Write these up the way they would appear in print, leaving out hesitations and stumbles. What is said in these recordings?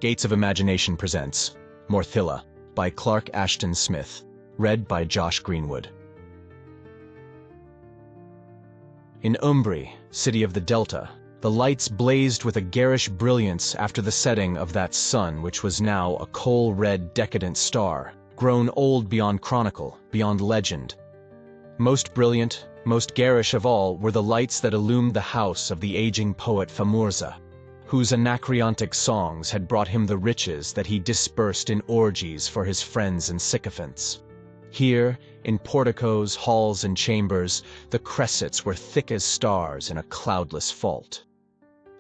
Gates of Imagination presents Morthylla by Clark Ashton Smith, read by Josh Greenwood. In Umbri, city of the Delta, the lights blazed with a garish brilliance after the setting of that sun which was now a coal-red decadent star, grown old beyond chronicle, beyond legend. Most brilliant, most garish of all were the lights that illumined the house of the aging poet Famurza, whose anacreontic songs had brought him the riches that he dispersed in orgies for his friends and sycophants. Here, in porticos, halls, and chambers, the cressets were thick as stars in a cloudless vault.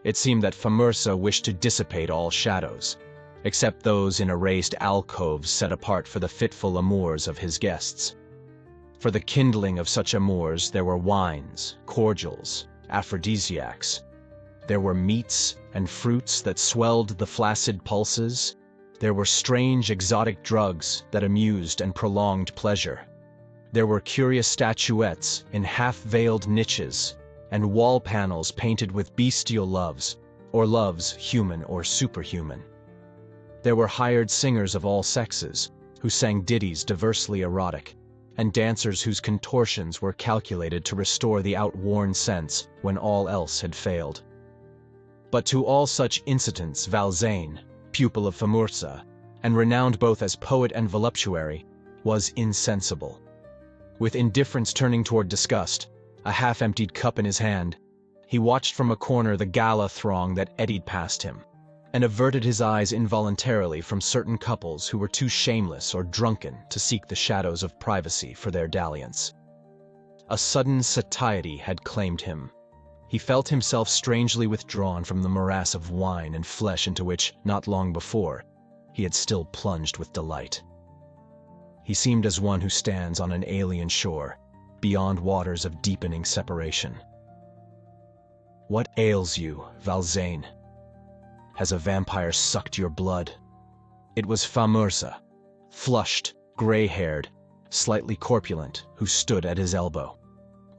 It seemed that Famurza wished to dissipate all shadows, except those in erased alcoves set apart for the fitful amours of his guests. For the kindling of such amours there were wines, cordials, aphrodisiacs. There were meats and fruits that swelled the flaccid pulses. There were strange exotic drugs that amused and prolonged pleasure. There were curious statuettes in half-veiled niches, and wall panels painted with bestial loves, or loves human or superhuman. There were hired singers of all sexes, who sang ditties diversely erotic, and dancers whose contortions were calculated to restore the outworn sense when all else had failed. But to all such incidents Valzain, pupil of Famurza, and renowned both as poet and voluptuary, was insensible. With indifference turning toward disgust, a half-emptied cup in his hand, he watched from a corner the gala throng that eddied past him, and averted his eyes involuntarily from certain couples who were too shameless or drunken to seek the shadows of privacy for their dalliance. A sudden satiety had claimed him. He felt himself strangely withdrawn from the morass of wine and flesh into which, not long before, he had still plunged with delight. He seemed as one who stands on an alien shore, beyond waters of deepening separation. "What ails you, Valzain? Has a vampire sucked your blood?" It was Famurza, flushed, gray-haired, slightly corpulent, who stood at his elbow.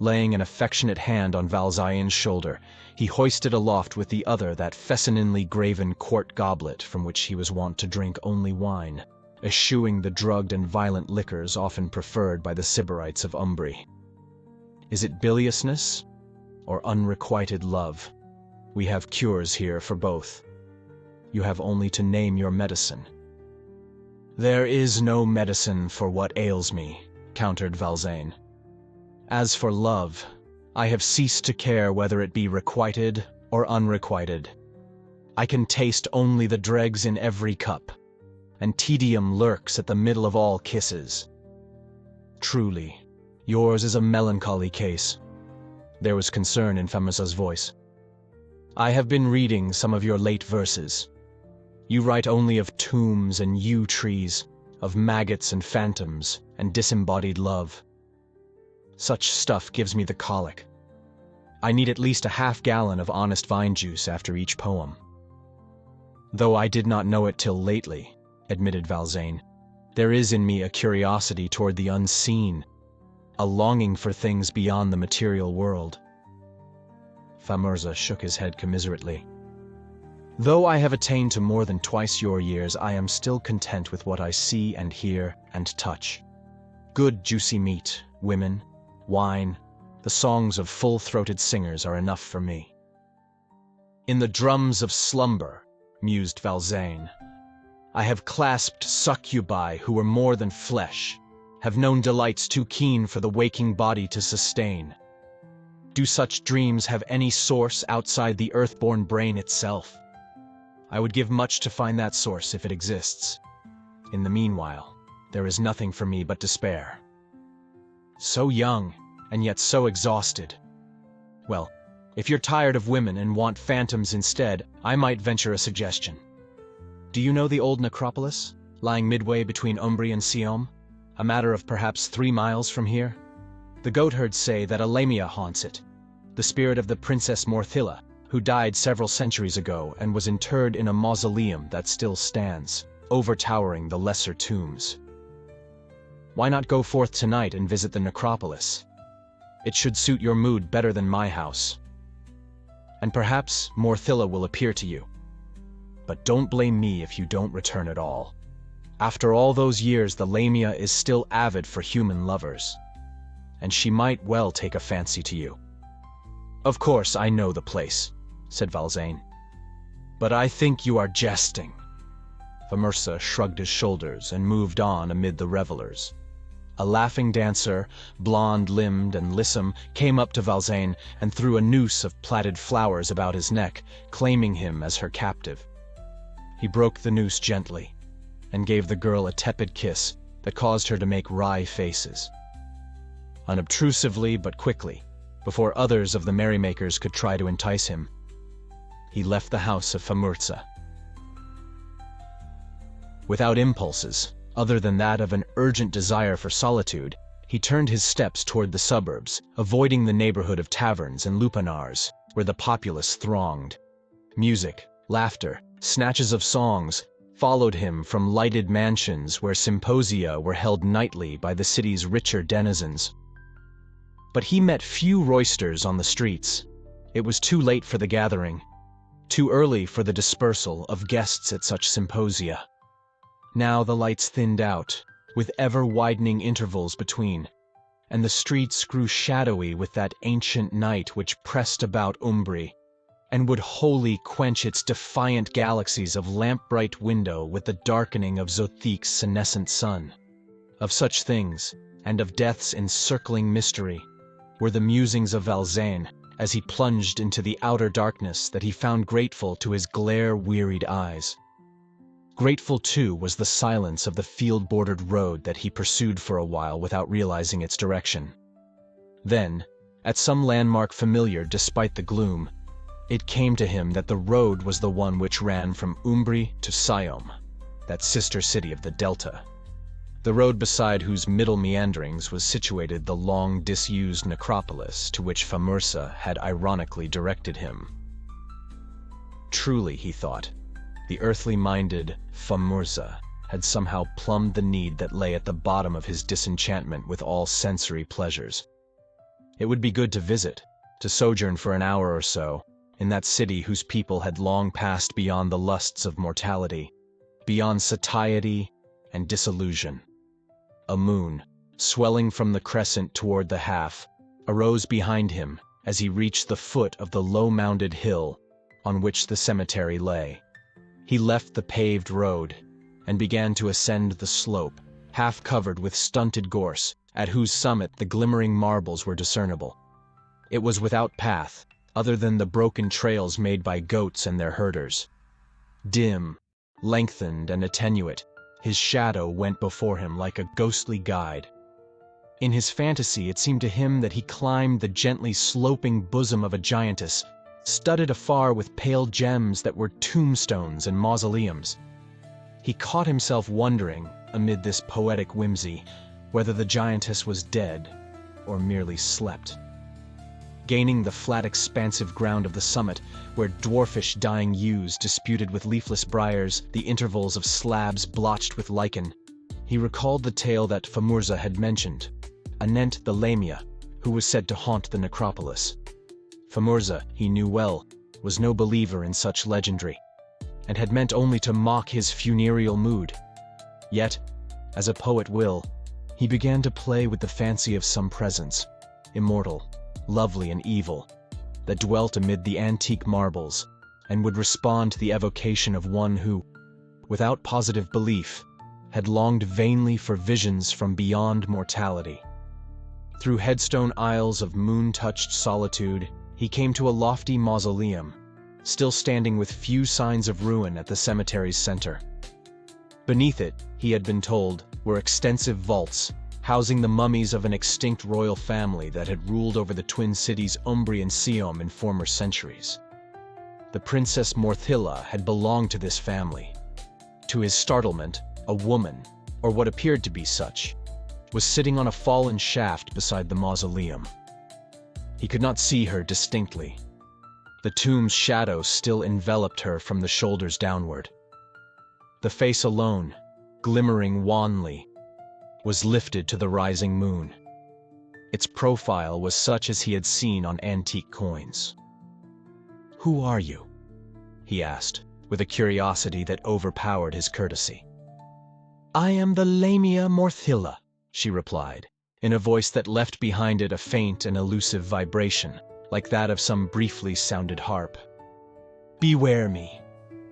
Laying an affectionate hand on Valzain's shoulder, he hoisted aloft with the other that fescininely graven quart goblet from which he was wont to drink only wine, eschewing the drugged and violent liquors often preferred by the Sybarites of Umbri. Is it biliousness or unrequited love? We have cures here for both. You have only to name your medicine. "There is no medicine for what ails me," countered Valzain. "As for love, I have ceased to care whether it be requited or unrequited. I can taste only the dregs in every cup, and tedium lurks at the middle of all kisses. Truly, yours is a melancholy case." There was concern in Famurza's voice. "I have been reading some of your late verses. You write only of tombs and yew trees, of maggots and phantoms, and disembodied love. Such stuff gives me the colic. I need at least a half-gallon of honest vine juice after each poem." "Though I did not know it till lately," admitted Valzain, "there is in me a curiosity toward the unseen, a longing for things beyond the material world." Famurza shook his head commiserately. "Though I have attained to more than twice your years, I am still content with what I see and hear and touch. Good juicy meat, women, wine, the songs of full-throated singers are enough for me." "In the drums of slumber," mused Valzain, "I have clasped succubi who were more than flesh, have known delights too keen for the waking body to sustain. Do such dreams have any source outside the earth-born brain itself? I would give much to find that source if it exists. In the meanwhile, there is nothing for me but despair. So young, and yet so exhausted. Well, if you're tired of women and want phantoms instead, I might venture a suggestion. Do you know the old necropolis, lying midway between Umbri and Siom, a matter of perhaps 3 miles from here? The goatherds say that a lamia haunts it, the spirit of the Princess Morthylla, who died several centuries ago and was interred in a mausoleum that still stands, overtowering the lesser tombs. Why not go forth tonight and visit the necropolis? It should suit your mood better than my house. And perhaps Morthylla will appear to you. But don't blame me if you don't return at all. After all those years, the lamia is still avid for human lovers, and she might well take a fancy to you." "Of course, I know the place," said Valzain. "But I think you are jesting." Famurza shrugged his shoulders and moved on amid the revelers. A laughing dancer, blonde-limbed and lissom, came up to Valzain and threw a noose of plaited flowers about his neck, claiming him as her captive. He broke the noose gently and gave the girl a tepid kiss that caused her to make wry faces. Unobtrusively but quickly, before others of the merrymakers could try to entice him, he left the house of Famurza. Without impulses, other than that of an urgent desire for solitude, he turned his steps toward the suburbs, avoiding the neighborhood of taverns and lupanars, where the populace thronged. Music, laughter, snatches of songs followed him from lighted mansions where symposia were held nightly by the city's richer denizens. But he met few roisters on the streets. It was too late for the gathering, too early for the dispersal of guests at such symposia. Now the lights thinned out, with ever-widening intervals between, and the streets grew shadowy with that ancient night which pressed about Umbri, and would wholly quench its defiant galaxies of lamp-bright window with the darkening of Zothique's senescent sun. Of such things, and of death's encircling mystery, were the musings of Valzain as he plunged into the outer darkness that he found grateful to his glare-wearied eyes. Grateful, too, was the silence of the field-bordered road that he pursued for a while without realizing its direction. Then, at some landmark familiar despite the gloom, it came to him that the road was the one which ran from Umbri to Siom, that sister city of the Delta. The road beside whose middle meanderings was situated the long disused necropolis to which Famurza had ironically directed him. Truly, he thought, the earthly-minded Famurza had somehow plumbed the need that lay at the bottom of his disenchantment with all sensory pleasures. It would be good to visit, to sojourn for an hour or so, in that city whose people had long passed beyond the lusts of mortality, beyond satiety and disillusion. A moon, swelling from the crescent toward the half, arose behind him as he reached the foot of the low-mounded hill on which the cemetery lay. He left the paved road and began to ascend the slope, half covered with stunted gorse, at whose summit the glimmering marbles were discernible. It was without path, other than the broken trails made by goats and their herders. Dim, lengthened, and attenuate, his shadow went before him like a ghostly guide. In his fantasy, it seemed to him that he climbed the gently sloping bosom of a giantess, studded afar with pale gems that were tombstones and mausoleums. He caught himself wondering, amid this poetic whimsy, whether the giantess was dead or merely slept. Gaining the flat expansive ground of the summit, where dwarfish dying yews disputed with leafless briars the intervals of slabs blotched with lichen, he recalled the tale that Famurza had mentioned, anent the lamia, who was said to haunt the necropolis. Famurza, he knew well, was no believer in such legendry, and had meant only to mock his funereal mood. Yet, as a poet will, he began to play with the fancy of some presence, immortal, lovely and evil, that dwelt amid the antique marbles, and would respond to the evocation of one who, without positive belief, had longed vainly for visions from beyond mortality. Through headstone aisles of moon-touched solitude, he came to a lofty mausoleum, still standing with few signs of ruin at the cemetery's center. Beneath it, he had been told, were extensive vaults, housing the mummies of an extinct royal family that had ruled over the twin cities Umbri and Siom in former centuries. The Princess Morthylla had belonged to this family. To his startlement, a woman, or what appeared to be such, was sitting on a fallen shaft beside the mausoleum. He could not see her distinctly. The tomb's shadow still enveloped her from the shoulders downward. The face alone, glimmering wanly, was lifted to the rising moon. Its profile was such as he had seen on antique coins. "Who are you?" he asked, with a curiosity that overpowered his courtesy. "I am the Lamia Morthylla," she replied, in a voice that left behind it a faint and elusive vibration, like that of some briefly sounded harp. "Beware me,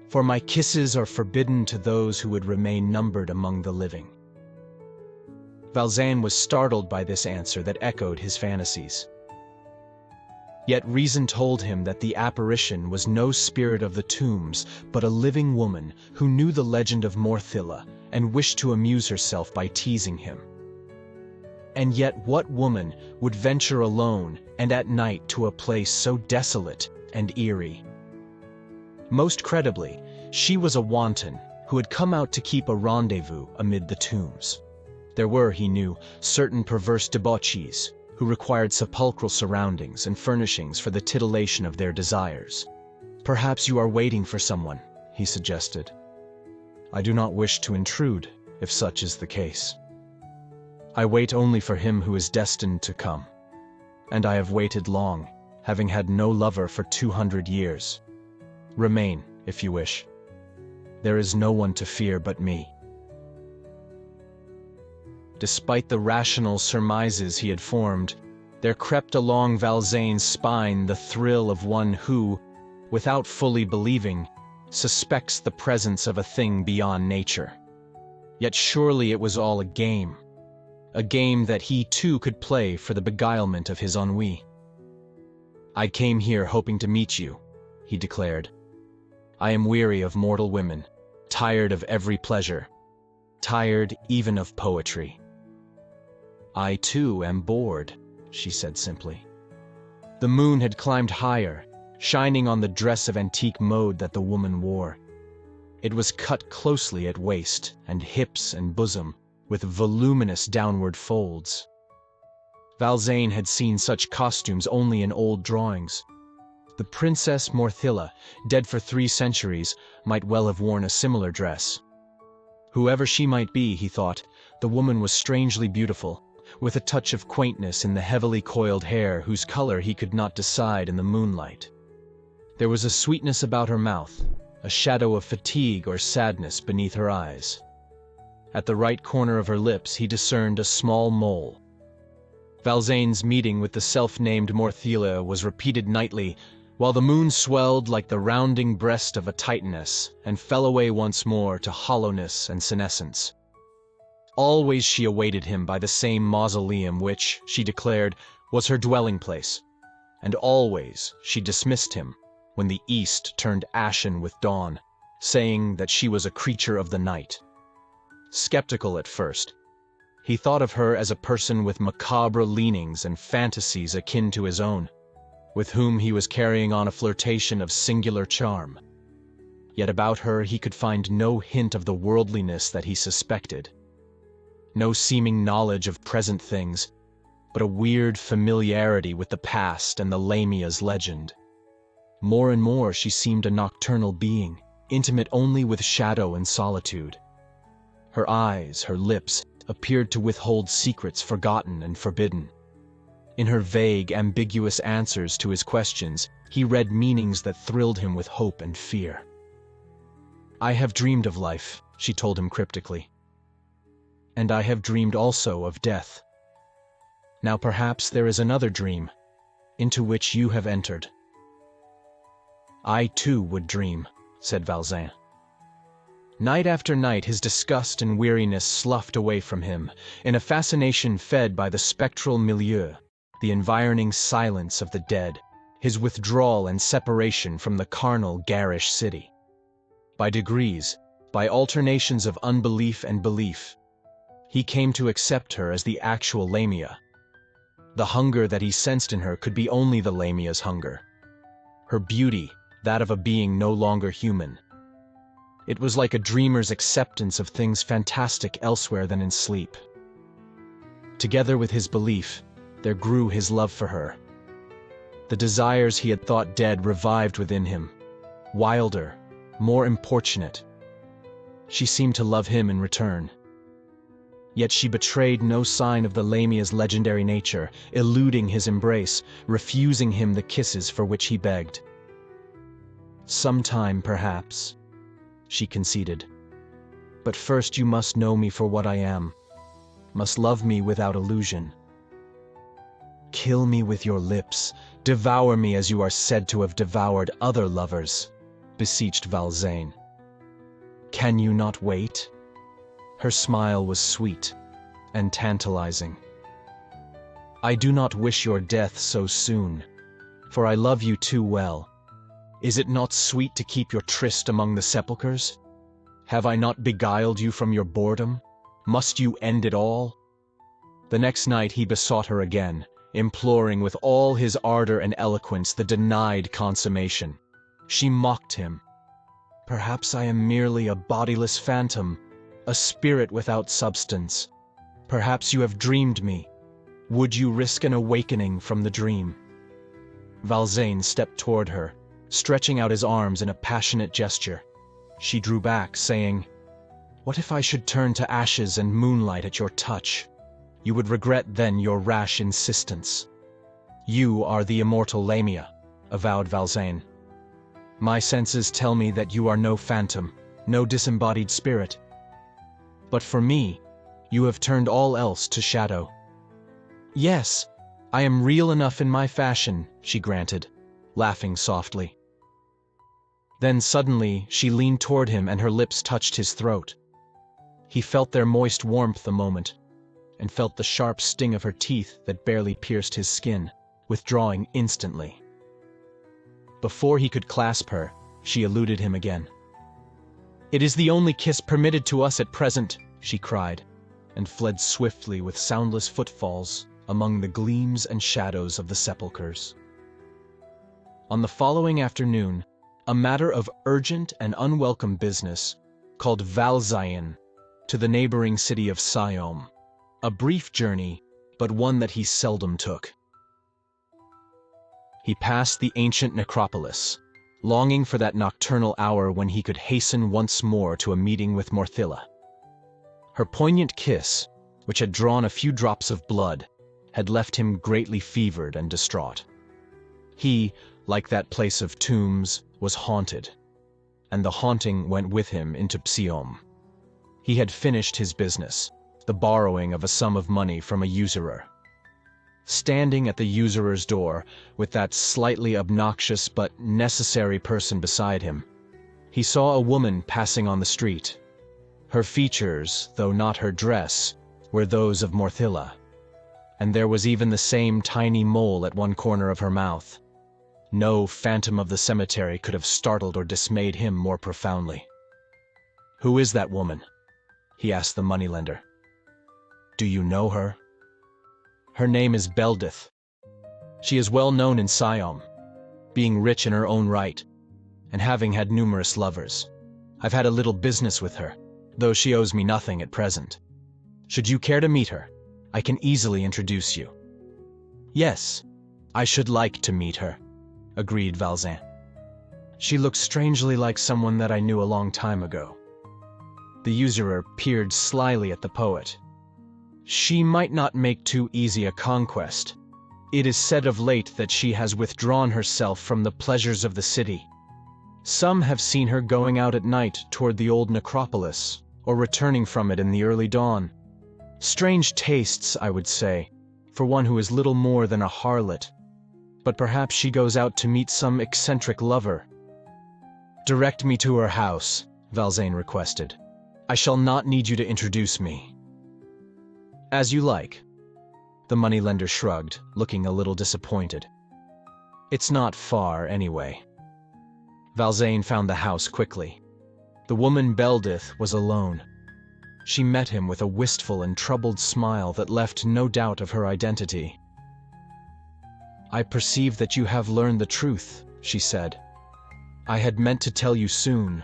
for my kisses are forbidden to those who would remain numbered among the living." Valzain was startled by this answer that echoed his fantasies. Yet reason told him that the apparition was no spirit of the tombs, but a living woman who knew the legend of Morthylla and wished to amuse herself by teasing him. And yet what woman would venture alone and at night to a place so desolate and eerie? Most credibly, she was a wanton who had come out to keep a rendezvous amid the tombs. There were, he knew, certain perverse debauchees who required sepulchral surroundings and furnishings for the titillation of their desires. "Perhaps you are waiting for someone," he suggested. "I do not wish to intrude, if such is the case. I wait only for him who is destined to come, and I have waited long, having had no lover for 200 years. Remain, if you wish. There is no one to fear but me." Despite the rational surmises he had formed, there crept along Valzain's spine the thrill of one who, without fully believing, suspects the presence of a thing beyond nature. Yet surely it was all a game that he too could play for the beguilement of his ennui. "I came here hoping to meet you," he declared. "I am weary of mortal women, tired of every pleasure, tired even of poetry." "I too am bored," she said simply. The moon had climbed higher, shining on the dress of antique mode that the woman wore. It was cut closely at waist and hips and bosom, with voluminous downward folds. Valzain had seen such costumes only in old drawings. The Princess Morthylla, dead for 3 centuries, might well have worn a similar dress. Whoever she might be, he thought, the woman was strangely beautiful, with a touch of quaintness in the heavily coiled hair whose color he could not decide in the moonlight. There was a sweetness about her mouth, a shadow of fatigue or sadness beneath her eyes. At the right corner of her lips he discerned a small mole. Valzain's meeting with the self-named Morthylla was repeated nightly, while the moon swelled like the rounding breast of a titaness and fell away once more to hollowness and senescence. Always she awaited him by the same mausoleum which, she declared, was her dwelling place, and always she dismissed him when the east turned ashen with dawn, saying that she was a creature of the night. Skeptical at first, he thought of her as a person with macabre leanings and fantasies akin to his own, with whom he was carrying on a flirtation of singular charm. Yet about her he could find no hint of the worldliness that he suspected, no seeming knowledge of present things, but a weird familiarity with the past and the Lamia's legend. More and more she seemed a nocturnal being, intimate only with shadow and solitude. Her eyes, her lips, appeared to withhold secrets forgotten and forbidden. In her vague, ambiguous answers to his questions, he read meanings that thrilled him with hope and fear. "I have dreamed of life," she told him cryptically. "And I have dreamed also of death. Now perhaps there is another dream, into which you have entered." "I too would dream," said Valzain. Night after night his disgust and weariness sloughed away from him, in a fascination fed by the spectral milieu, the environing silence of the dead, his withdrawal and separation from the carnal, garish city. By degrees, by alternations of unbelief and belief, he came to accept her as the actual Lamia. The hunger that he sensed in her could be only the Lamia's hunger. Her beauty, that of a being no longer human. It was like a dreamer's acceptance of things fantastic elsewhere than in sleep. Together with his belief, there grew his love for her. The desires he had thought dead revived within him, wilder, more importunate. She seemed to love him in return. Yet she betrayed no sign of the Lamia's legendary nature, eluding his embrace, refusing him the kisses for which he begged. "Sometime, perhaps," she conceded. But first you must know me for what I am, must love me without illusion. Kill me with your lips, devour me as you are said to have devoured other lovers, beseeched Valzain. Can you not wait? Her smile was sweet and tantalizing. I do not wish your death so soon, for I love you too well. Is it not sweet to keep your tryst among the sepulchres? Have I not beguiled you from your boredom? Must you end it all? The next night he besought her again, imploring with all his ardor and eloquence the denied consummation. She mocked him. Perhaps I am merely a bodiless phantom, a spirit without substance. Perhaps you have dreamed me. Would you risk an awakening from the dream? Valzain stepped toward her, stretching out his arms in a passionate gesture. She drew back, saying, What if I should turn to ashes and moonlight at your touch? You would regret then your rash insistence. You are the immortal Lamia, avowed Valzain. My senses tell me that you are no phantom, no disembodied spirit. But for me, you have turned all else to shadow. Yes, I am real enough in my fashion, she granted, laughing softly. Then suddenly she leaned toward him and her lips touched his throat. He felt their moist warmth a moment, and felt the sharp sting of her teeth that barely pierced his skin, withdrawing instantly. Before he could clasp her, she eluded him again. It is the only kiss permitted to us at present, she cried, and fled swiftly with soundless footfalls among the gleams and shadows of the sepulchres. On the following afternoon, a matter of urgent and unwelcome business called Valzain to the neighboring city of Siom, a brief journey, but one that he seldom took. He passed the ancient necropolis, longing for that nocturnal hour when he could hasten once more to a meeting with Morthylla. Her poignant kiss, which had drawn a few drops of blood, had left him greatly fevered and distraught. He, like that place of tombs, was haunted, and the haunting went with him into Siom. He had finished his business, the borrowing of a sum of money from a usurer. Standing at the usurer's door, with that slightly obnoxious but necessary person beside him, he saw a woman passing on the street. Her features, though not her dress, were those of Morthylla, and there was even the same tiny mole at one corner of her mouth. No phantom of the cemetery could have startled or dismayed him more profoundly. "Who is that woman?" he asked the moneylender. "Do you know her?" "Her name is Beldith. She is well known in Siom, being rich in her own right, and having had numerous lovers. I've had a little business with her, though she owes me nothing at present. Should you care to meet her, I can easily introduce you." "Yes, I should like to meet her," agreed Valzain. "She looks strangely like someone that I knew a long time ago." The usurer peered slyly at the poet. "She might not make too easy a conquest. It is said of late that she has withdrawn herself from the pleasures of the city. Some have seen her going out at night toward the old necropolis, or returning from it in the early dawn. Strange tastes, I would say, for one who is little more than a harlot. But perhaps she goes out to meet some eccentric lover." "Direct me to her house," Valzain requested. "I shall not need you to introduce me." "As you like." The moneylender shrugged, looking a little disappointed. "It's not far, anyway." Valzain found the house quickly. The woman Beldith was alone. She met him with a wistful and troubled smile that left no doubt of her identity. "I perceive that you have learned the truth," she said. "I had meant to tell you soon,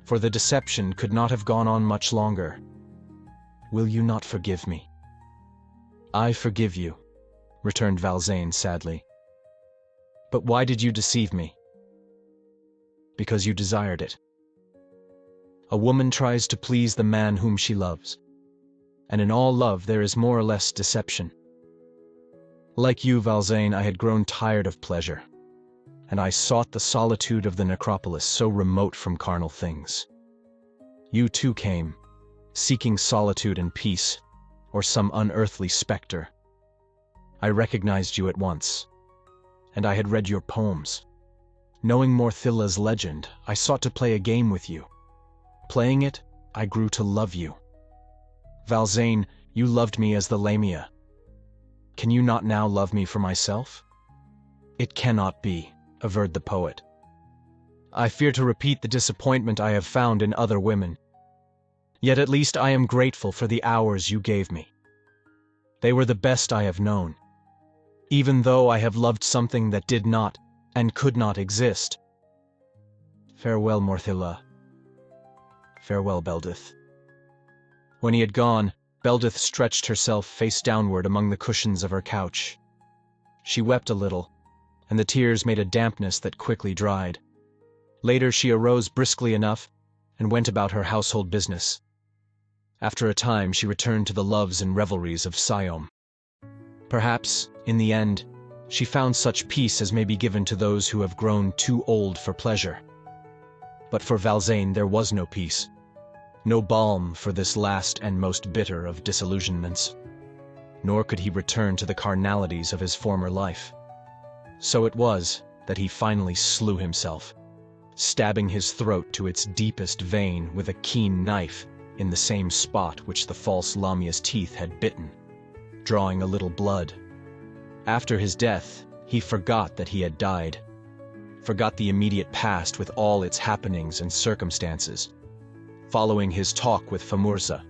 for the deception could not have gone on much longer. Will you not forgive me?" "I forgive you," returned Valzain sadly. "But why did you deceive me?" "Because you desired it. A woman tries to please the man whom she loves, and in all love there is more or less deception. Like you, Valzain, I had grown tired of pleasure, and I sought the solitude of the necropolis so remote from carnal things. You too came, seeking solitude and peace, or some unearthly specter. I recognized you at once, and I had read your poems. Knowing Morthylla's legend, I sought to play a game with you. Playing it, I grew to love you. Valzain, you loved me as the lamia. Can you not now love me for myself? It cannot be, averred the poet. I fear to repeat the disappointment I have found in other women. Yet at least I am grateful for the hours you gave me. They were the best I have known, even though I have loved something that did not and could not exist. Farewell, Morthylla. Farewell, Beldith. When he had gone, Beldith stretched herself face downward among the cushions of her couch. She wept a little, and the tears made a dampness that quickly dried. Later she arose briskly enough and went about her household business. After a time she returned to the loves and revelries of Siom. Perhaps, in the end, she found such peace as may be given to those who have grown too old for pleasure. But for Valzain there was no peace, no balm for this last and most bitter of disillusionments, nor could he return to the carnalities of his former life. So it was that he finally slew himself, stabbing his throat to its deepest vein with a keen knife in the same spot which the false lamia's teeth had bitten, drawing a little blood. After his death, he forgot that he had died, forgot the immediate past with all its happenings and circumstances. Following his talk with Famurza,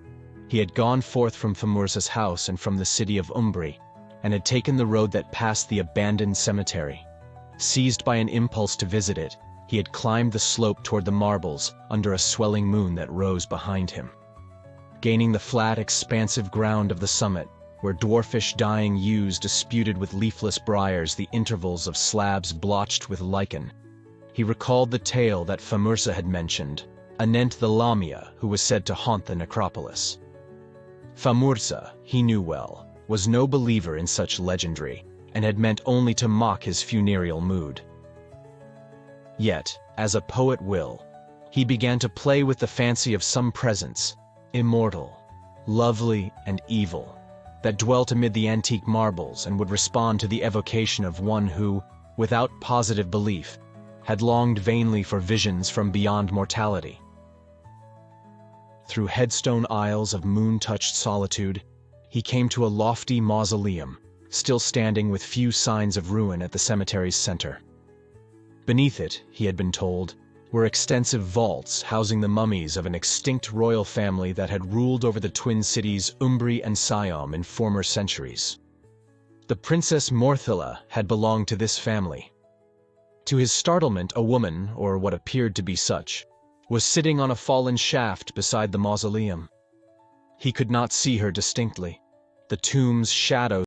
he had gone forth from Famurza's house and from the city of Umbri, and had taken the road that passed the abandoned cemetery. Seized by an impulse to visit it, he had climbed the slope toward the marbles under a swelling moon that rose behind him. Gaining the flat, expansive ground of the summit, where dwarfish dying yews disputed with leafless briars the intervals of slabs blotched with lichen, he recalled the tale that Famurza had mentioned, anent the lamia who was said to haunt the necropolis. Famurza, he knew well, was no believer in such legendry, and had meant only to mock his funereal mood. Yet, as a poet will, he began to play with the fancy of some presence, immortal, lovely, and evil, that dwelt amid the antique marbles and would respond to the evocation of one who, without positive belief, had longed vainly for visions from beyond mortality. Through headstone aisles of moon-touched solitude, he came to a lofty mausoleum, still standing with few signs of ruin at the cemetery's center. Beneath it, he had been told, were extensive vaults housing the mummies of an extinct royal family that had ruled over the twin cities Umbri and Siom in former centuries. The Princess Morthylla had belonged to this family. To his startlement, a woman, or what appeared to be such, was sitting on a fallen shaft beside the mausoleum. He could not see her distinctly. The tomb's shadows